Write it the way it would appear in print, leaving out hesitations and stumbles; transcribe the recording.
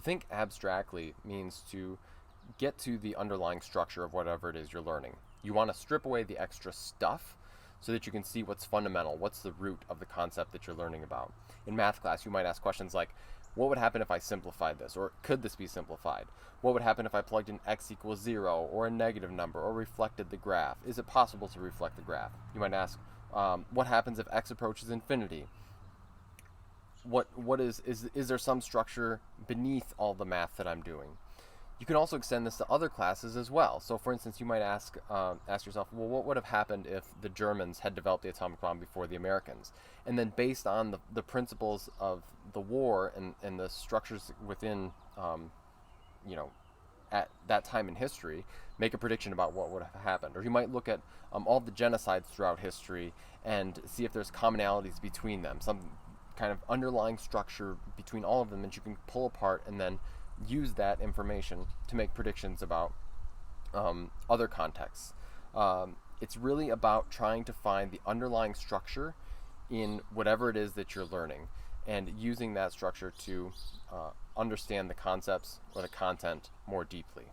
To think abstractly means to get to the underlying structure of whatever it is you're learning. You want to strip away the extra stuff so that you can see what's fundamental, what's the root of the concept that you're learning about. In math class, you might ask questions like, what would happen if I simplified this? Or could this be simplified? What would happen if I plugged in x equals 0 or a negative number or reflected the graph? Is it possible to reflect the graph? You might ask, what happens if x approaches infinity? Is there some structure beneath all the math that I'm doing? You can also extend this to other classes as well. So, for instance, you might ask yourself, well, what would have happened if the Germans had developed the atomic bomb before the Americans? And then, based on the principles of the war and the structures within, you know, at that time in history, make a prediction about what would have happened. Or you might look at all the genocides throughout history and see if there's commonalities between them, some kind of underlying structure between all of them that you can pull apart and then use that information to make predictions about other contexts. It's really about trying to find the underlying structure in whatever it is that you're learning and using that structure to understand the concepts or the content more deeply.